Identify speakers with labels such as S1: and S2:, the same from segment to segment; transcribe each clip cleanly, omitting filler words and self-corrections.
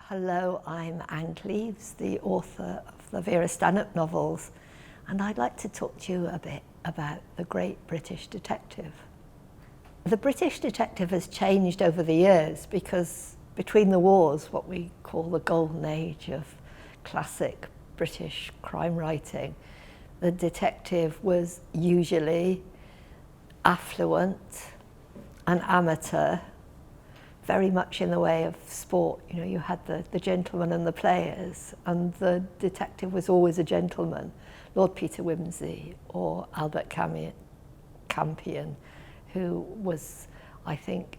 S1: Hello, I'm Ann Cleeves, the author of the Vera Stanhope novels, and I'd like to talk to you a bit about the great British detective. The British detective has changed over the years because between the wars, what we call the golden age of classic British crime writing, the detective was usually affluent and amateur, very much in the way of sport. You know, you had the gentlemen and the players, and the detective was always a gentleman, Lord Peter Wimsey or Albert Campion, who was, I think,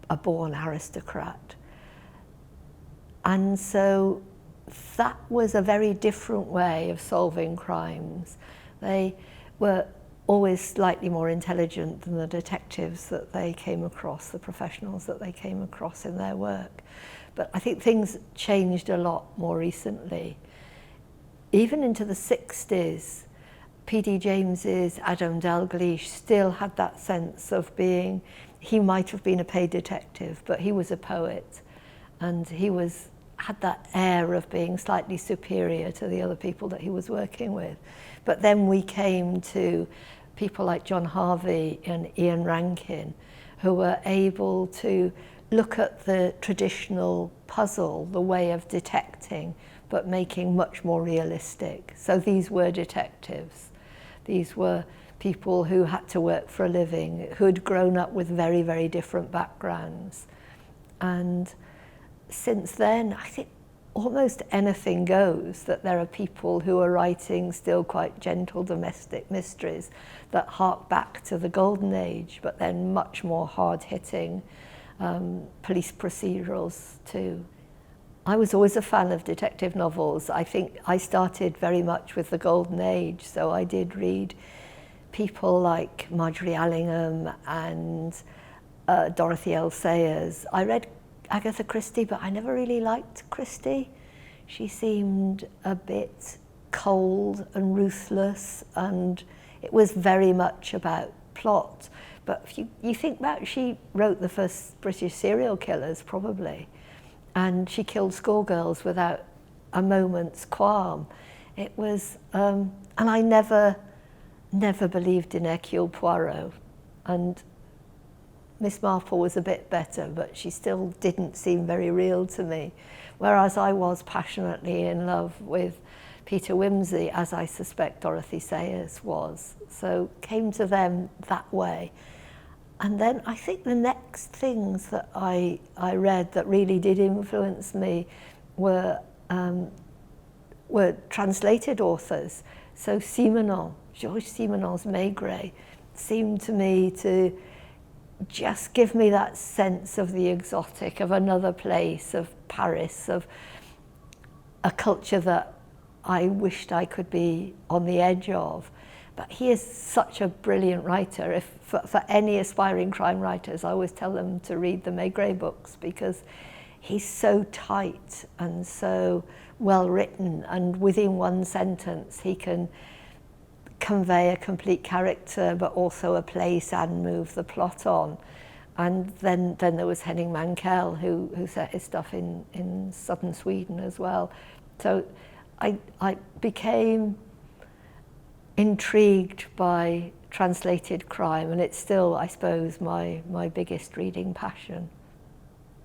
S1: a born aristocrat. And so that was a very different way of solving crimes. They were always slightly more intelligent than the detectives that they came across, the professionals that they came across in their work. But I think things changed a lot more recently. Even into the 60s, P.D. James's Adam Dalgliesh still had that sense of being, he might have been a paid detective, but he was a poet, and he had that air of being slightly superior to the other people that he was working with. But then we came to people like John Harvey and Ian Rankin, who were able to look at the traditional puzzle, the way of detecting, but making much more realistic. So these were detectives. These were people who had to work for a living, who had grown up with very, very different backgrounds. And since then, I think almost anything goes, that there are people who are writing still quite gentle domestic mysteries that hark back to the golden age, but then much more hard-hitting police procedurals too. I was always a fan of detective novels. I think I started very much with the golden age, so I did read people like Marjorie Allingham and Dorothy L. Sayers. I read Agatha Christie, but I never really liked Christie. She seemed a bit cold and ruthless, and it was very much about plot. But if you think back, she wrote the first British serial killers, probably, and she killed schoolgirls without a moment's qualm. It was, and I never believed in Hercule Poirot, and Miss Marple was a bit better, but she still didn't seem very real to me. Whereas I was passionately in love with Peter Wimsey, as I suspect Dorothy Sayers was. So came to them that way. And then I think the next things that I read that really did influence me were translated authors. So Simenon, Georges Simenon's Maigret, seemed to me to just give me that sense of the exotic, of another place, of Paris, of a culture that I wished I could be on the edge of. But he is such a brilliant writer. For any aspiring crime writers, I always tell them to read the Maigret books, because he's so tight and so well written, and within one sentence he can convey a complete character, but also a place and move the plot on. And then there was Henning Mankell, who set his stuff in southern Sweden as well. So I became intrigued by translated crime, and it's still, I suppose, my biggest reading passion.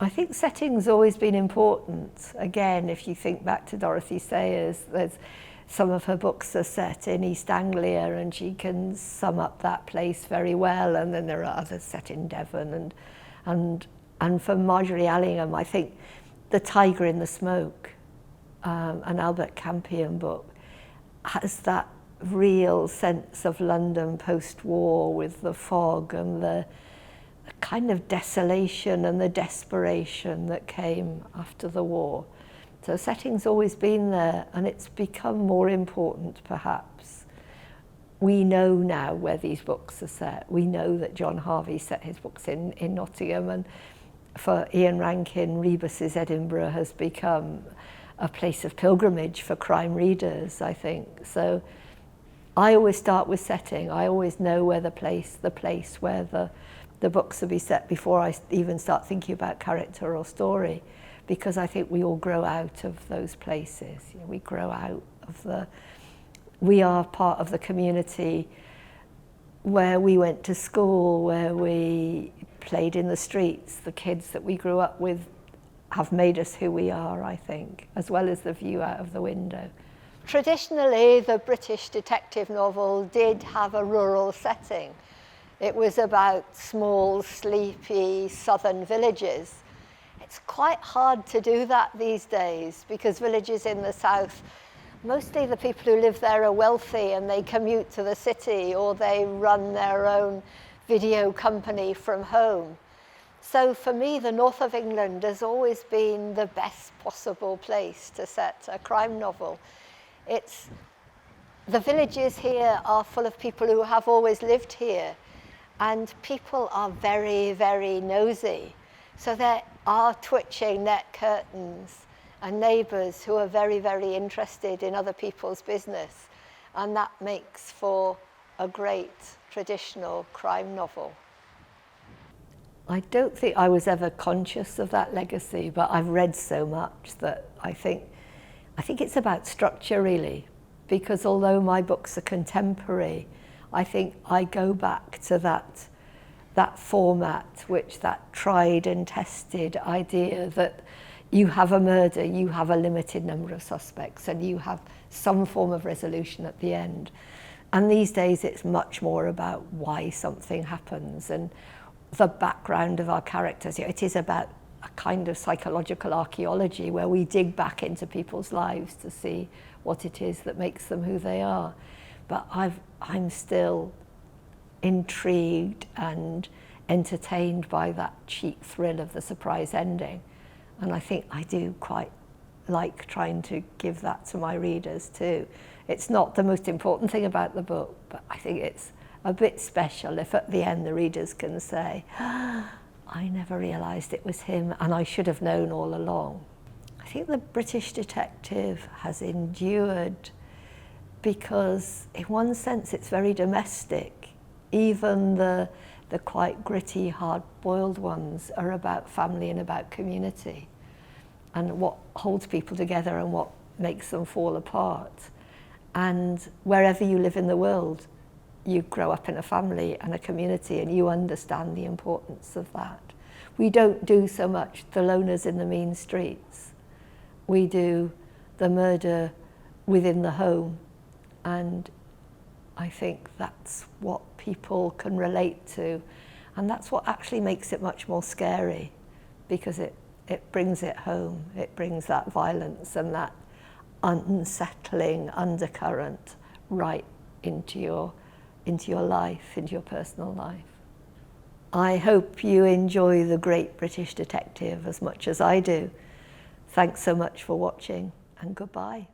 S1: I think setting's always been important. Again, if you think back to Dorothy Sayers, some of her books are set in East Anglia, and she can sum up that place very well. And then there are others set in Devon. And for Marjorie Allingham, I think The Tiger in the Smoke, an Albert Campion book, has that real sense of London post-war, with the fog and the kind of desolation and the desperation that came after the war. So setting's always been there, and it's become more important, perhaps. We know now where these books are set. We know that John Harvey set his books in Nottingham, and for Ian Rankin, Rebus's Edinburgh has become a place of pilgrimage for crime readers, I think. So I always start with setting. I always know where the place where the books will be set before I even start thinking about character or story. because I think we all grow out of those places. You know, we grow out of we are part of the community where we went to school, where we played in the streets. The kids that we grew up with have made us who we are, I think, as well as the view out of the window. Traditionally, the British detective novel did have a rural setting. It was about small, sleepy southern villages. It's quite hard to do that these days because villages in the south, mostly the people who live there are wealthy and they commute to the city or they run their own video company from home. So for me, the north of England has always been the best possible place to set a crime novel. The villages here are full of people who have always lived here, and people are very, very nosy. So there are twitching net curtains and neighbours who are very, very interested in other people's business, and that makes for a great traditional crime novel. I don't think I was ever conscious of that legacy, but I've read so much that I think it's about structure, really, because although my books are contemporary, I think I go back to that format, that tried and tested idea that you have a murder, you have a limited number of suspects, and you have some form of resolution at the end. And these days it's much more about why something happens and the background of our characters. It is about a kind of psychological archaeology where we dig back into people's lives to see what it is that makes them who they are. But I'm still intrigued and entertained by that cheap thrill of the surprise ending. And I think I do quite like trying to give that to my readers too. It's not the most important thing about the book, but I think it's a bit special if at the end the readers can say, I never realised it was him and I should have known all along. I think the British detective has endured because in one sense it's very domestic. Even the quite gritty, hard-boiled ones are about family and about community and what holds people together and what makes them fall apart. And wherever you live in the world, you grow up in a family and a community and you understand the importance of that. We don't do so much the loners in the mean streets. We do the murder within the home, and I think that's what people can relate to, and that's what actually makes it much more scary, because it brings it home. It brings that violence and that unsettling undercurrent right into your life, into your personal life. I hope you enjoy The Great British Detective as much as I do. Thanks so much for watching, and goodbye.